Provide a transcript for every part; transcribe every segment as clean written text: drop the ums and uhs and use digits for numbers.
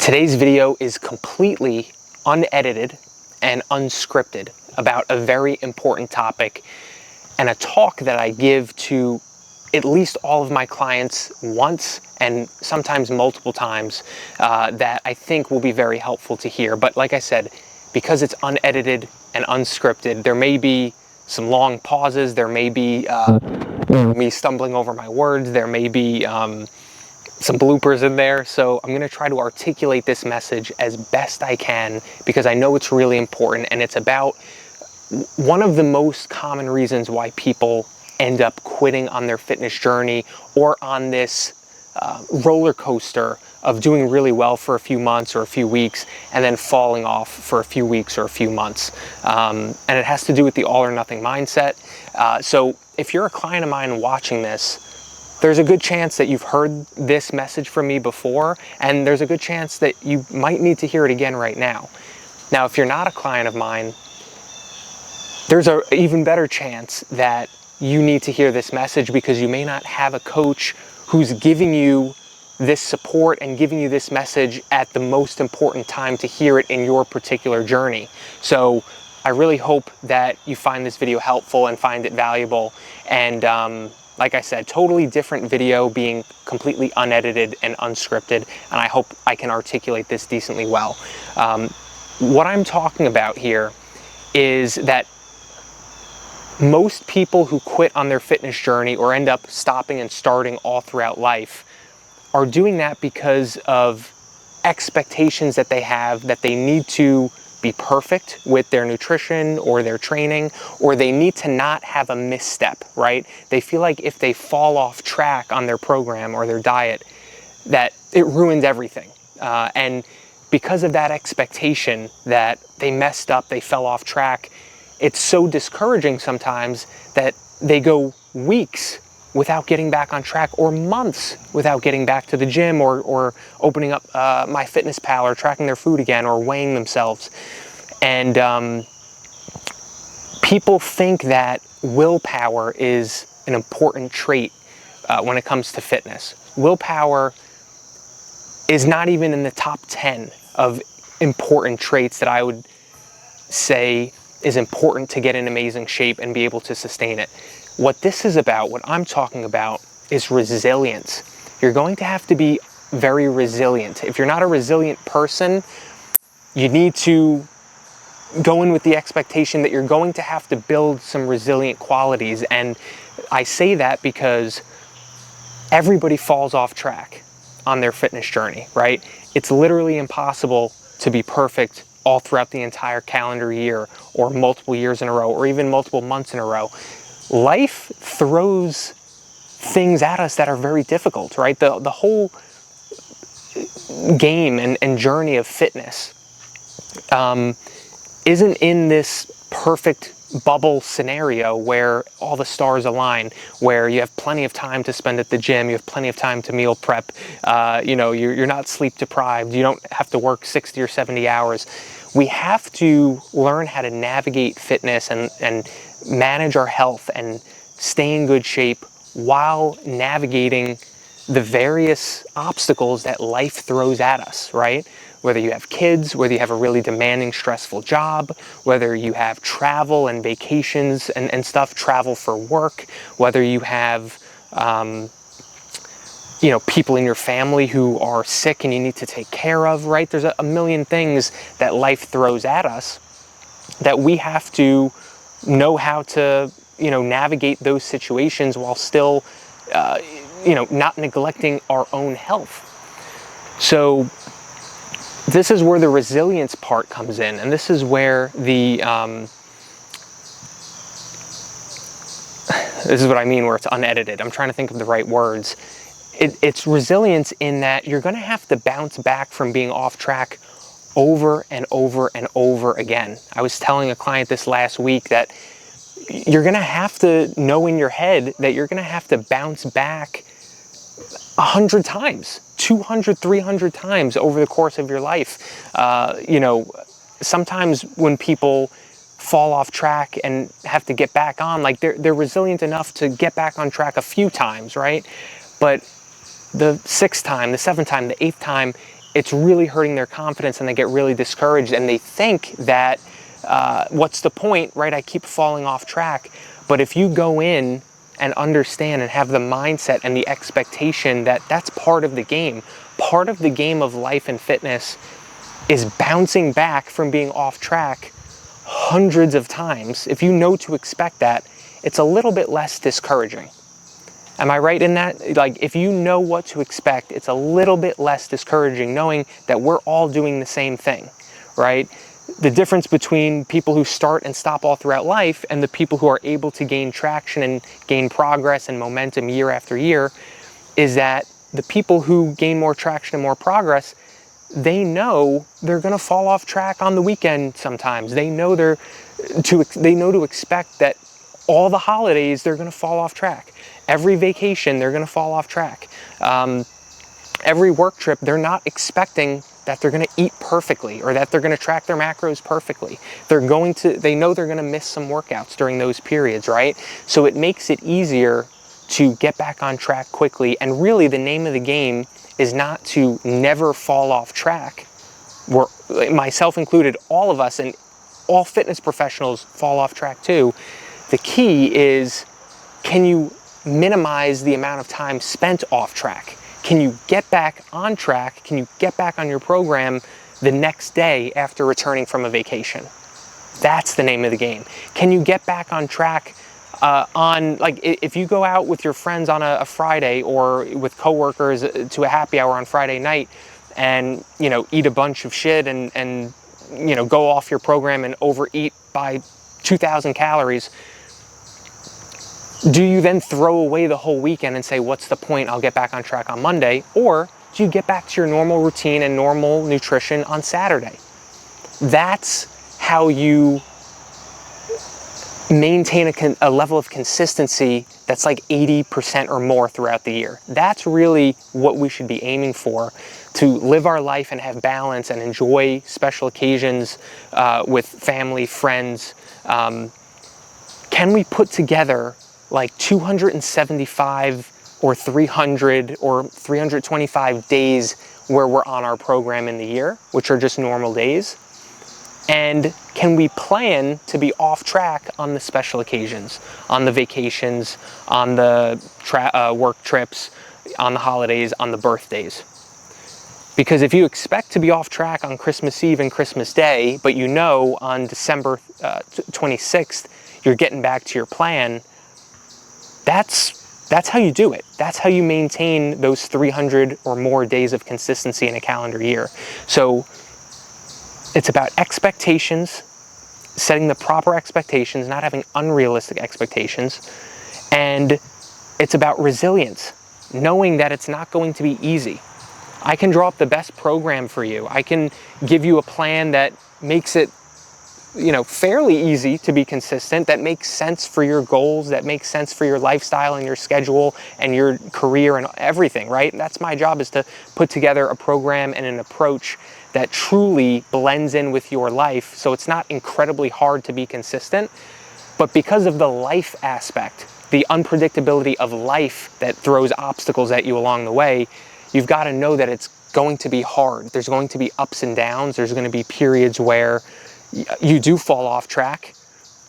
Today's video is completely unedited and unscripted about a very important topic and a talk that I give to at least all of my clients once and sometimes multiple times that I think will be very helpful to hear. But like I said, because it's unedited and unscripted, there may be some long pauses, there may be me stumbling over my words, there may be some bloopers in there. So I'm going to try to articulate this message as best I can because I know it's really important, and it's about one of the most common reasons why people end up quitting on their fitness journey or on this roller coaster of doing really well for a few months or a few weeks and then falling off for a few weeks or a few months. And it has to do with the all or nothing mindset. So if you're a client of mine watching this, there's a good chance that you've heard this message from me before, and there's a good chance that you might need to hear it again right now. Now, if you're not a client of mine, there's an even better chance that you need to hear this message because you may not have a coach who's giving you this support and giving you this message at the most important time to hear it in your particular journey. So I really hope that you find this video helpful and find it valuable. And like I said, totally different video, being completely unedited and unscripted, and I hope I can articulate this decently well. What I'm talking about here is that most people who quit on their fitness journey or end up stopping and starting all throughout life are doing that because of expectations that they have, that they need to be perfect with their nutrition or their training, or they need to not have a misstep, right? They feel like if they fall off track on their program or their diet, that it ruins everything. And because of that expectation that they messed up, they fell off track, it's so discouraging sometimes that they go weeks without getting back on track, or months without getting back to the gym or opening up MyFitnessPal or tracking their food again or weighing themselves. And people think that willpower is an important trait when it comes to fitness. Willpower is not even in the top 10 of important traits that I would say is important to get in amazing shape and be able to sustain it. What this is about, what I'm talking about, is resilience. You're going to have to be very resilient. If you're not a resilient person, you need to go in with the expectation that you're going to have to build some resilient qualities. And I say that because everybody falls off track on their fitness journey, right? It's literally impossible to be perfect all throughout the entire calendar year, or multiple years in a row, or even multiple months in a row. Life throws things at us that are very difficult, right? The whole game and journey of fitness isn't in this perfect bubble scenario where all the stars align, where you have plenty of time to spend at the gym, you have plenty of time to meal prep, you're not sleep deprived, you don't have to work 60 or 70 hours. We have to learn how to navigate fitness and manage our health and stay in good shape while navigating the various obstacles that life throws at us, right? Whether you have kids, whether you have a really demanding, stressful job, whether you have travel and vacations and stuff, travel for work, whether you have people in your family who are sick and you need to take care of, right? There's a million things that life throws at us that we have to know how to, navigate those situations while still, not neglecting our own health. So this is where the resilience part comes in, and this is where the, this is what I mean where it's unedited. I'm trying to think of the right words. It's resilience in that you're going to have to bounce back from being off track over and over and over again. I was telling a client this last week that you're going to have to know in your head that you're going to have to bounce back 100 times, 200, 300 times over the course of your life. Sometimes when people fall off track and have to get back on, like they're resilient enough to get back on track a few times, right? But the 6th time, the 7th time, the 8th time, it's really hurting their confidence, and they get really discouraged, and they think that, what's the point, right? I keep falling off track. But if you go in and understand and have the mindset and the expectation that that's part of the game, part of the game of life and fitness is bouncing back from being off track hundreds of times. If you know to expect that, it's a little bit less discouraging. Am I right in that? Like, if you know what to expect, it's a little bit less discouraging knowing that we're all doing the same thing, right? The difference between people who start and stop all throughout life and the people who are able to gain traction and gain progress and momentum year after year is that the people who gain more traction and more progress, they know they're going to fall off track on the weekend sometimes. They know to expect that all the holidays they're going to fall off track. Every vacation they're going to fall off track. Every work trip they're not expecting that they're going to eat perfectly or that they're going to track their macros perfectly. They know they're going to miss some workouts during those periods, right? So it makes it easier to get back on track quickly. And really the name of the game is not to never fall off track. Myself included, all of us and all fitness professionals fall off track too. The key is, can you minimize the amount of time spent off track? Can you get back on track? Can you get back on your program the next day after returning from a vacation? That's the name of the game. Can you get back on track if you go out with your friends on a Friday or with coworkers to a happy hour on Friday night and, eat a bunch of shit and go off your program and overeat by 2,000 calories, do you then throw away the whole weekend and say, what's the point? I'll get back on track on Monday. Or do you get back to your normal routine and normal nutrition on Saturday? That's how you maintain a level of consistency that's like 80% or more throughout the year. That's really what we should be aiming for, to live our life and have balance and enjoy special occasions with family, friends. Can we put together like 275 or 300 or 325 days where we're on our program in the year, which are just normal days? And can we plan to be off track on the special occasions, on the vacations, on the work trips, on the holidays, on the birthdays? Because if you expect to be off track on Christmas Eve and Christmas Day, but on December 26th, you're getting back to your plan, that's how you do it. That's how you maintain those 300 or more days of consistency in a calendar year. So it's about expectations, setting the proper expectations, not having unrealistic expectations. And it's about resilience, knowing that it's not going to be easy. I can draw up the best program for you. I can give you a plan that makes it fairly easy to be consistent, that makes sense for your goals, that makes sense for your lifestyle and your schedule and your career and everything, right? And that's my job, is to put together a program and an approach that truly blends in with your life, so it's not incredibly hard to be consistent. But because of the life aspect, the unpredictability of life that throws obstacles at you along the way, you've got to know that it's going to be hard. There's going to be ups and downs. There's going to be periods where you do fall off track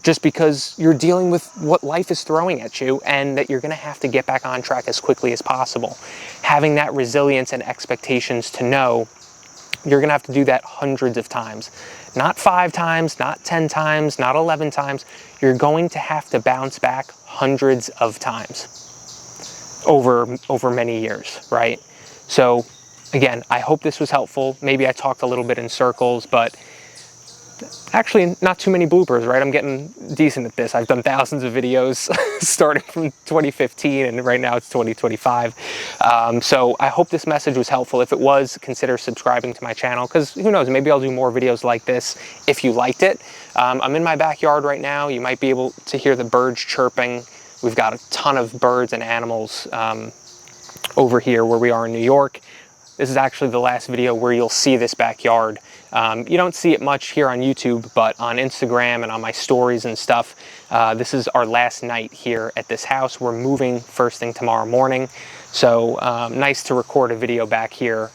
just because you're dealing with what life is throwing at you, and that you're going to have to get back on track as quickly as possible. Having that resilience and expectations to know you're going to have to do that hundreds of times. Not 5 times, not 10 times, not 11 times. You're going to have to bounce back hundreds of times over many years, right? So again, I hope this was helpful. Maybe I talked a little bit in circles, but actually not too many bloopers, right? I'm getting decent at this. I've done thousands of videos starting from 2015, and right now it's 2025. So I hope this message was helpful. If it was, consider subscribing to my channel, because who knows, maybe I'll do more videos like this if you liked it. I'm in my backyard right now. You might be able to hear the birds chirping. We've got a ton of birds and animals over here where we are in New York. This is actually the last video where you'll see this backyard. You don't see it much here on YouTube, but on Instagram and on my stories and stuff, this is our last night here at this house. We're moving first thing tomorrow morning. So nice to record a video back here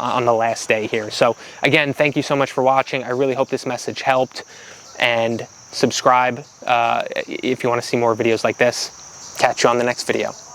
on the last day here. So again, thank you so much for watching. I really hope this message helped, and subscribe if you want to see more videos like this. Catch you on the next video.